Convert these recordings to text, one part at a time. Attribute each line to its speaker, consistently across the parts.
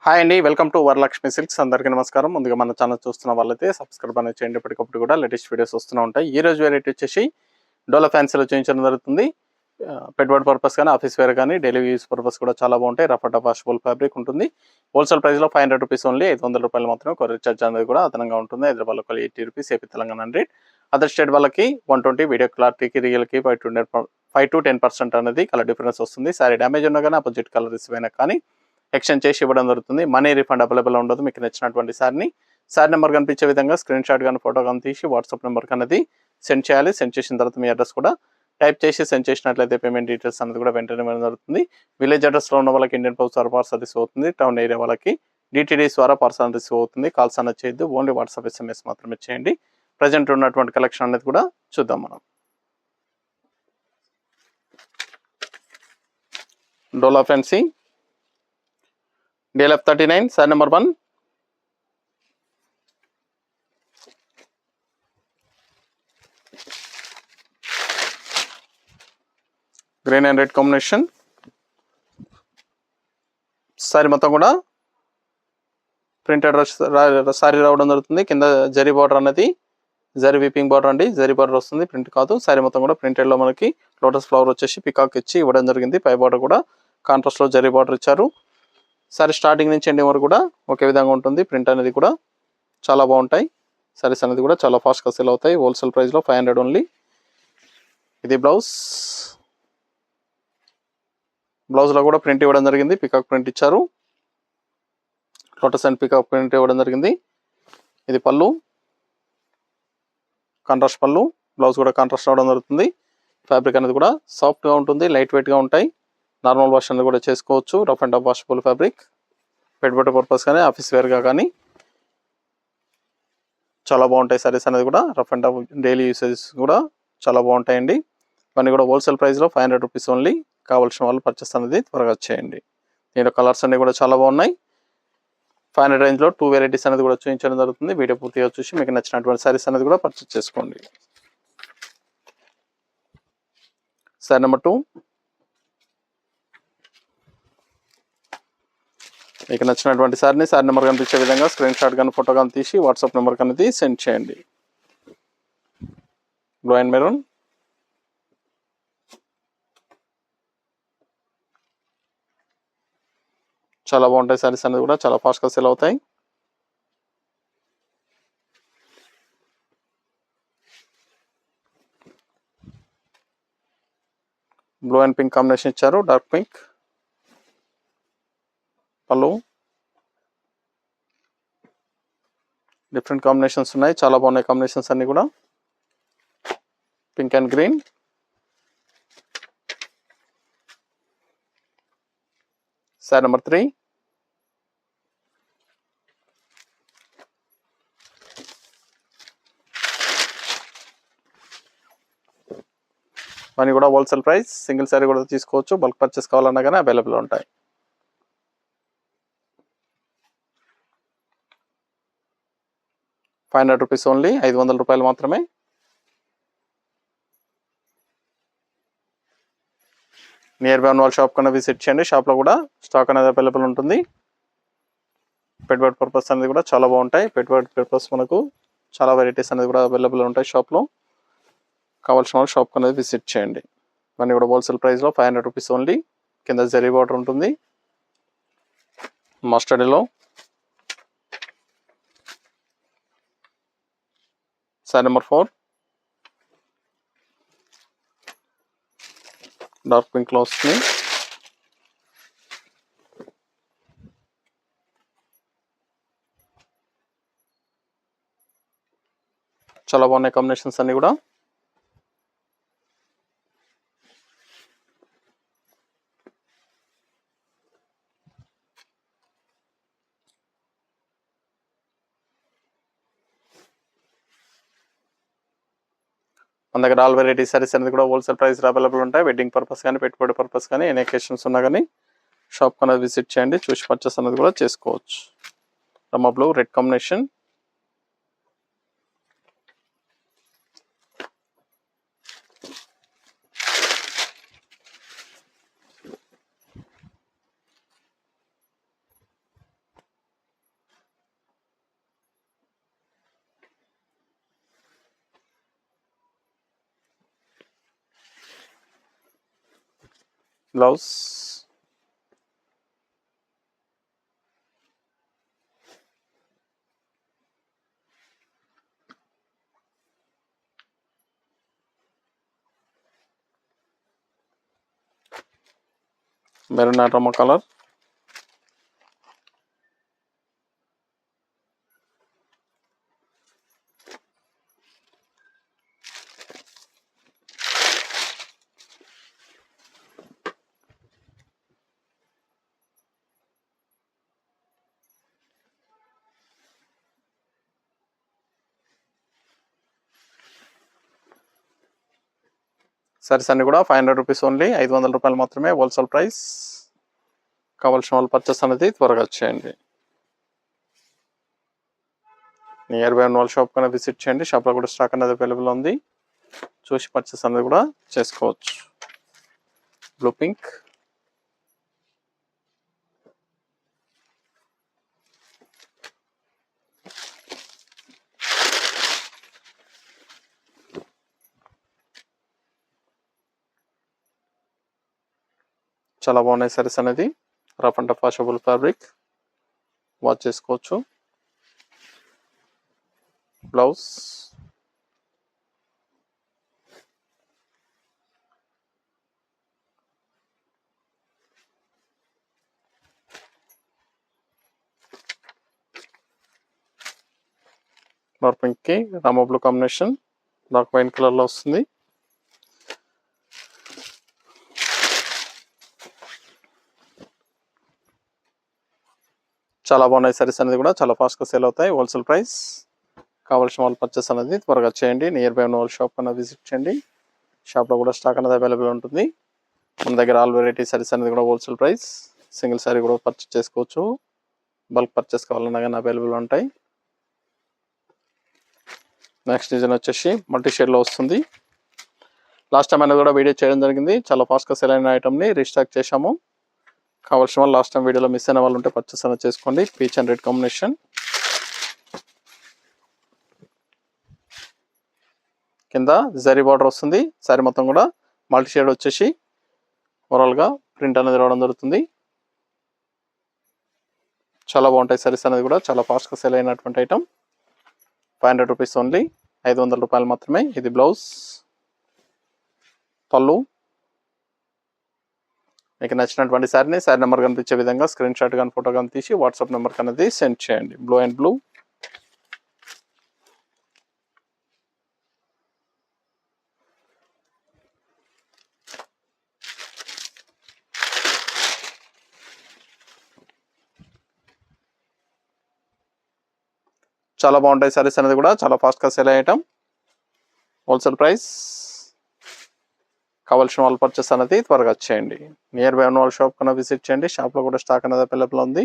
Speaker 1: Hi అండి, welcome to Varalakshmi silks. అందరికీ నమస్కారం. ముందుగా మన ఛానల్ చూస్తున్న వాళ్ళైతే సబ్స్క్రైబ్ అనేది చేయండి. ఎప్పటికప్పుడు కూడా లేటెస్ట్ వీడియోస్ వస్తూనే ఉంటాయి. ఈ రోజు వెరైటీ వచ్చేసి డోలా ఫ్యాన్సీలో చూపించడం జరుగుతుంది. పెట్టుబడి పర్పస్ కానీ, ఆఫీస్ వేర్ కానీ, డైలీ యూస్ పర్పస్ కూడా చాలా బాగుంటాయి. రఫ్ అండ్ వాషబుల్ ఫ్యాబ్రిక్ ఉంటుంది. హోల్సేల్ ప్రైస్లో 500 రూపీస్ ఓన్లీ, 500 రూపాయలు మాత్రమే. కొరియర్ చార్జ్ అనేది కూడా అదనంగా ఉంటుంది. హైదరాబాద్ వాళ్ళకి 80 rupees, AP Telangana 100, other state వాళ్ళకి 120. వీడియో క్లారిటీకి రియల్కి 5 to 10% అనేది కలర్ డిఫరెన్స్ వస్తుంది. సారీ డ్యామేజ్ ఉన్నా కానీ, అపోజిట్ కలర్ రిసీవ్ అయినా కానీ ఎక్స్చేంజ్ చేసి ఇవ్వడం జరుగుతుంది. మనీ రిఫండ్ అవైలబుల్ ఉండదు. మీకు నచ్చినటువంటి సారీ నెంబర్ కనిపించే విధంగా స్క్రీన్ షాట్ కానీ, ఫోటో కానీ తీసి వాట్సాప్ నెంబర్కి అనేది సెండ్ చేయాలి. సెండ్ చేసిన తర్వాత మీ అడ్రస్ కూడా టైప్ చేసి సెండ్ చేసినట్లయితే పేమెంట్ డీటెయిల్స్ అనేది కూడా వెంటనే ఇవ్వడం జరుగుతుంది. విలేజ్ అడ్రస్లో ఉన్న వాళ్ళకి ఇండియన్ పోస్ట్ ద్వారా పార్సల్ రిసీవ్ అవుతుంది. టౌన్ ఏరియా వాళ్ళకి డిటిడిఎస్ ద్వారా పార్సల్ రిసీవ్ అవుతుంది. కాల్స్ అనేది చేయొద్దు, ఓన్లీ వాట్సాప్ SMS మాత్రమే చేయండి. ప్రజెంట్ ఉన్నటువంటి కలెక్షన్ అనేది కూడా చూద్దాం మనం. డోలా fancy DLF 39, sari number 1. Green and red combination. Sari మొత్తం కూడా ప్రింటెడ్ సారీ రావడం జరుగుతుంది. కింద జరీ బార్డర్ అనేది జరీ వీపింగ్ బార్డర్ అండి, జరీ బార్డర్ వస్తుంది, ప్రింట్ కాదు. సారీ మొత్తం కూడా ప్రింటెడ్లో మనకి లోటస్ ఫ్లవర్ వచ్చేసి పికాక్ ఇచ్చి ఇవ్వడం జరిగింది. పై బార్డర్ కూడా కాంట్రాస్ట్లో జరీ బార్డర్ ఇచ్చారు. సారీ స్టార్టింగ్ నుంచి ఎండింగ్ వరకు కూడా ఒకే విధంగా ఉంటుంది. ప్రింట్ అనేది కూడా చాలా బాగుంటాయి. సారీస్ అనేది కూడా చాలా ఫాస్ట్గా సేల్ అవుతాయి. హోల్సేల్ ప్రైస్లో 500 ఓన్లీ. ఇది బ్లౌజ్లో కూడా ప్రింట్ ఇవ్వడం జరిగింది. పికాక్ ప్రింట్ ఇచ్చారు. లోటస్ అండ్ పికాక్ ప్రింట్ ఇవ్వడం జరిగింది. ఇది పళ్ళు, కాంట్రాస్ట్ పళ్ళు. బ్లౌజ్ కూడా కాంట్రాస్ట్ అవ్వడం జరుగుతుంది. ఫ్యాబ్రిక్ అనేది కూడా సాఫ్ట్గా ఉంటుంది, లైట్ వెయిట్గా ఉంటాయి. నార్మల్ వాష్ అనేది కూడా చేసుకోవచ్చు. Rough and washable fabric. పెట్టుబడి పర్పస్ కానీ, ఆఫీస్ వేర్గా కానీ చాలా బాగుంటాయి. సారీస్ అనేది కూడా రఫ్ అండ్ డైలీ యూసేజ్ కూడా చాలా బాగుంటాయండి. ఇవన్నీ కూడా హోల్సేల్ ప్రైస్లో 500 రూపీస్ ఓన్లీ. కావాల్సిన వాళ్ళు పర్చేస్ అనేది త్వరగా చేయండి. దీంట్లో కలర్స్ అన్ని కూడా చాలా బాగున్నాయి. 500 రేంజ్లో 2 వెరైటీస్ అనేది కూడా చూపించడం జరుగుతుంది. వీడియో పూర్తిగా చూసి మీకు నచ్చినటువంటి సారీస్ అనేది కూడా పర్చేస్ చేసుకోండి. Sorry number 2. మీకు నచ్చినటువంటి సారీ నెంబర్ కనిపించే విధంగా స్క్రీన్ షాట్ కానీ, ఫోటో కానీ తీసి వాట్సాప్ నెంబర్కి అనేది సెండ్ చేయండి. Blue and maroon. చాలా బాగుంటాయి. సారీస్ అనేది కూడా చాలా ఫాస్ట్గా సేల్ అవుతాయి. బ్లూ అండ్ పింక్ కాంబినేషన్ ఇచ్చారు. డార్క్ పింక్ పళ్ళు. డిఫరెంట్ కాంబినేషన్స్ ఉన్నాయి, చాలా బాగున్నాయి కాంబినేషన్స్ అన్ని కూడా. Pink and green. Sorry number 3. ఇవన్నీ కూడా హోల్సేల్ ప్రైస్. సింగిల్ సారీ కూడా తీసుకోవచ్చు. బల్క్ పర్చేస్ కావాలన్నా కానీ అవైలబుల్ ఉంటాయి. ₹500 ఓన్లీ, 500 రూపాయలు మాత్రమే. నియర్ బై ఉన్న వాళ్ళ షాప్ కన్నా విజిట్ చేయండి. షాప్లో కూడా స్టాక్ అనేది అవైలబుల్ ఉంటుంది. పెట్టుబడి పర్పస్ అనేది కూడా చాలా బాగుంటాయి. పెట్టుబడి పర్పస్ మనకు చాలా వెరైటీస్ అనేది కూడా అవైలబుల్ ఉంటాయి షాప్లో. కావాల్సిన వాళ్ళు షాప్ అనేది విజిట్ చేయండి. ఇవన్నీ కూడా హోల్సేల్ ప్రైస్లో 500 రూపీస్ ఓన్లీ. కింద జరీ బార్డర్ ఉంటుంది. Mustard yellow. Sari number 4. Dark పింక్లో వస్తుంది. చాలా బాగున్నాయి కాంబినేషన్స్ అన్ని కూడా. మన దగ్గర ఆల్ వెరైటీ సారీస్ అనేది కూడా హోల్సేల్ ప్రైస్ అవైలబుల్ ఉంటాయి. వెడ్డింగ్ పర్పస్ కానీ, పెట్టుబడి పర్పస్ కానీ, ఎనీ అకేషన్స్ ఉన్నా కానీ షాప్ అనేది విజిట్ చేయండి. చూసి పర్చేస్ అనేది కూడా చేసుకోవచ్చు. రమ్మ blue red combination. Blouse, maroon ఆటోమా కలర్, సారీస్ అన్ని కూడా 500 రూపీస్ ఓన్లీ, 500 రూపాయలు మాత్రమే హోల్సేల్ ప్రైస్. కావాల్సిన వాళ్ళు పర్చేస్ అనేది త్వరగా చేయండి. నియర్ బై ఉన్న వాళ్ళ షాప్ కన్నా విజిట్ చేయండి. షాప్లో కూడా స్టాక్ అనేది అవైలబుల్ ఉంది, చూసి పర్చేస్ అనేది కూడా చేసుకోవచ్చు. బ్లూ పింక్, చాలా బాగున్నాయి సారీస్ అనేది. Rough and tough washable fabric, wash చేసుకోవచ్చు. బ్లౌజ్, డార్క్ పింక్ కి Rama blue combination, dark wine colour లో వస్తుంది. చాలా బాగున్నాయి సారీస్ అనేది కూడా, చాలా ఫాస్ట్గా సేల్ అవుతాయి. Wholesale price. కావాల్సిన వాళ్ళు పర్చేస్ అనేది త్వరగా చేయండి. నియర్ బై ఉన్న వాళ్ళ షాప్ కన్నా విజిట్ చేయండి. షాప్లో కూడా స్టాక్ అనేది అవైలబుల్ ఉంటుంది. మన దగ్గర ఆల్ వెరైటీ సారీస్ అనేది కూడా హోల్సేల్ ప్రైస్. సింగిల్ సారీ కూడా పర్చేస్ చేసుకోవచ్చు, బల్క్ పర్చేస్ కావాలన్నా కానీ అవైలబుల్ ఉంటాయి. నెక్స్ట్ డిజైన్ వచ్చేసి మల్టీ షేడ్లో వస్తుంది. లాస్ట్ టైం అనేది కూడా వీడియో చేయడం జరిగింది, చాలా ఫాస్ట్గా సేల్ అయిన ఐటమ్ని రీస్టాక్ చేశాము. కావాల్సిన వాళ్ళు లాస్ట్ టైం వీడియోలో మిస్ అయిన వాళ్ళు ఉంటే పర్చేస్ అనేది చేసుకోండి. పీచ్ అండ్ రెడ్ కాంబినేషన్, కింద జరీ బార్డర్ వస్తుంది. సారీ మొత్తం కూడా మల్టీ షేడ్ వచ్చేసి ఓవరాల్గా ప్రింట్ అనేది రావడం జరుగుతుంది. చాలా బాగుంటాయి సారీస్ అనేది కూడా, చాలా ఫాస్ట్గా సేల్ అయినటువంటి ఐటమ్. 500 రూపీస్ ఓన్లీ, 500 రూపాయలు మాత్రమే. ఇది బ్లౌజ్, పళ్ళు. మీకు నచ్చినటువంటి శారీని శారీ నెంబర్ కనిపించే విధంగా స్క్రీన్ షాట్ కానీ ఫోటో కానీ తీసి వాట్సాప్ నెంబర్ అనేది సెండ్ చేయండి. బ్లూ అండ్ బ్లూ, చాలా బాగుంటాయి సారీస్ అనేది కూడా, చాలా ఫాస్ట్గా సేల్ అయ్యే ఐటమ్. Wholesale price. కావాల్సిన వాళ్ళు పర్చేస్ అనేది త్వరగా చేయండి. నియర్ బై ఉన్న వాళ్ళ షాప్ కన్నా విజిట్ చేయండి. షాప్లో కూడా స్టాక్ అనేది అవైలబుల్ ఉంది,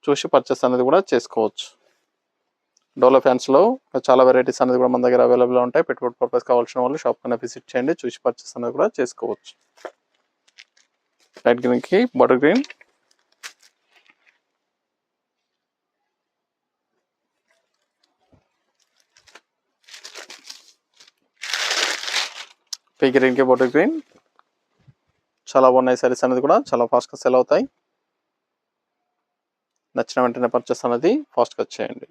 Speaker 1: చూసి పర్చేస్ అనేది కూడా చేసుకోవచ్చు. డోలో ఫ్యాన్స్లో చాలా వెరైటీస్ అనేది కూడా మన దగ్గర అవైలబుల్ ఉంటాయి. పెట్టుబడి పర్పస్ కావాల్సిన వాళ్ళు షాప్ కన్నా విజిట్ చేయండి, చూసి పర్చేస్ అనేది కూడా చేసుకోవచ్చు. లైట్ గ్రీన్కి బటర్ గ్రీన్, పీ గ్రీన్కి బటర్ గ్రీన్. చాలా బాగున్నాయి సారీస్ అనేది కూడా, చాలా ఫాస్ట్గా సెల్ అవుతాయి. నచ్చిన వెంటనే పర్చేస్ అనేది ఫాస్ట్గా చేయండి.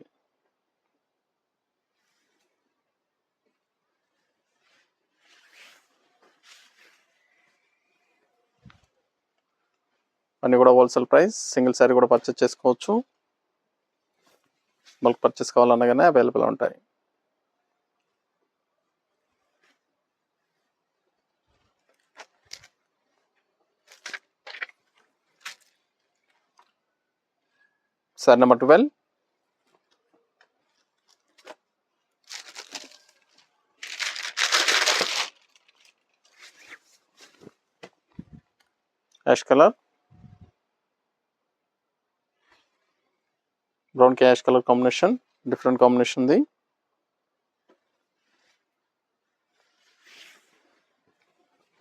Speaker 1: అన్నీ కూడా హోల్సేల్ ప్రైస్. సింగిల్ సారీ కూడా పర్చేస్ చేసుకోవచ్చు, బల్క్ పర్చేస్ కావాలన్నా కానీ అవైలబుల్ ఉంటాయి. Sari number 12, ash colour, brown కి ash colour combination, different combination ఉంది.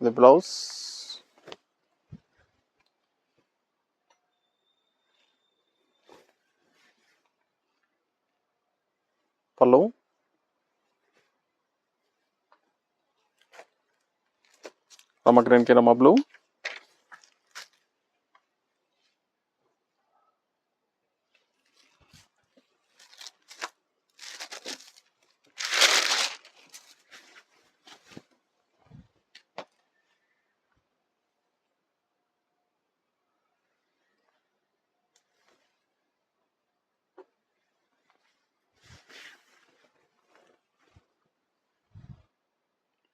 Speaker 1: ఇది బ్లౌజ్, పళ్ళు, రమ గ్రీన్కి రమ blue,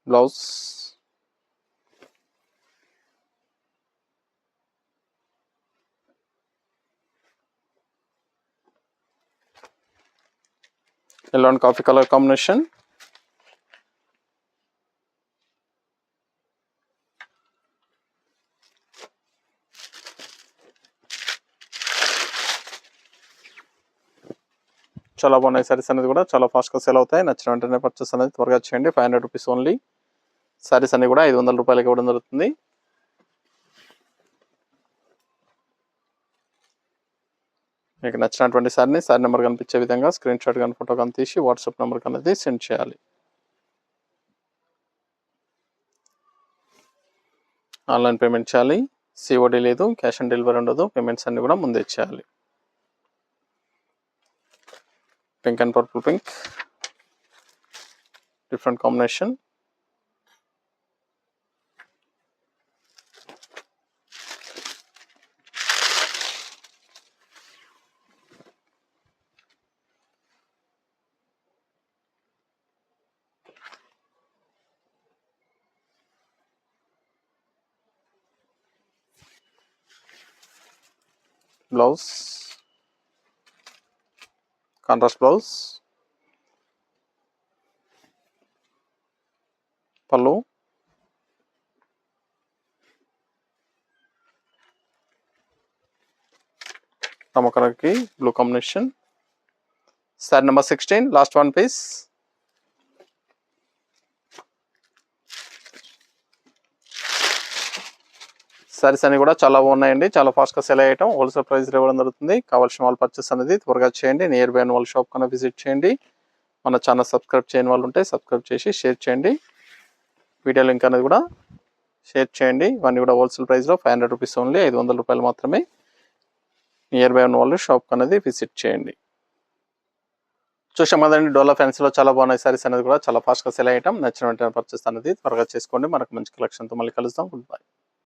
Speaker 1: blouse, yellow and coffee colour combination, చాలా బాగున్నాయి సారీస్ అనేది కూడా చాలా ఫాస్ట్గా సేల్ అవుతాయి. నచ్చిన వెంటనే పర్చేస్ అనేది త్వరగా చేయండి. 500 రూపీస్ ఓన్లీ. సారీస్ అన్ని కూడా 500 రూపాయలకి ఇవ్వడం జరుగుతుంది. మీకు నచ్చినటువంటి సారీ నెంబర్ కనిపించే విధంగా స్క్రీన్ షాట్ కానీ ఫోటో కానీ తీసి వాట్సాప్ నెంబర్ అనేది సెండ్ చేయాలి. ఆన్లైన్ పేమెంట్ చేయాలి. సిఓడి లేదు, క్యాష్ ఆన్ డెలివరీ ఉండదు. పేమెంట్స్ అన్ని కూడా ముందే చేయాలి. Pink and purple pink, different combination, blouse, contrast blouse, పళ్ళు, రమ కలర్కి blue combination. Sari number 16, last one piece. Saris అన్ని కూడా చాలా బాగున్నాయండి. చాలా ఫాస్ట్గా సెల్ అయ్యటం, హోల్సేల్ ప్రైస్ ఇవ్వడం జరుగుతుంది. కావాల్సిన వాళ్ళు పర్చేస్ అనేది త్వరగా చేయండి. నియర్ బై వాళ్ళ షాప్ కన్నా విజిట్ చేయండి. మన ఛానల్ సబ్స్క్రైబ్ చేయని వాళ్ళు ఉంటే సబ్స్క్రైబ్ చేసి షేర్ చేయండి. వీడియో లింక్ అనేది కూడా షేర్ చేయండి. ఇవన్నీ కూడా హోల్సేల్ ప్రైస్లో 500 రూపీస్ ఓన్లీ, 500 రూపాయలు మాత్రమే. నియర్ బై ఉన్న వాళ్ళు షాప్ అనేది విజిట్ చేయండి. చూసాం కదండి, డోలా ఫ్యాన్సీలో చాలా బాగున్నాయి సారీస్ అనేది కూడా చాలా ఫాస్ట్గా సెల్ అయ్యటం. నచ్చిన వెంటనే పర్చేస్ అనేది త్వరగా చేసుకోండి. మనకు మంచి కలెక్షన్తో మళ్ళీ కలుద్దాం. Good bye.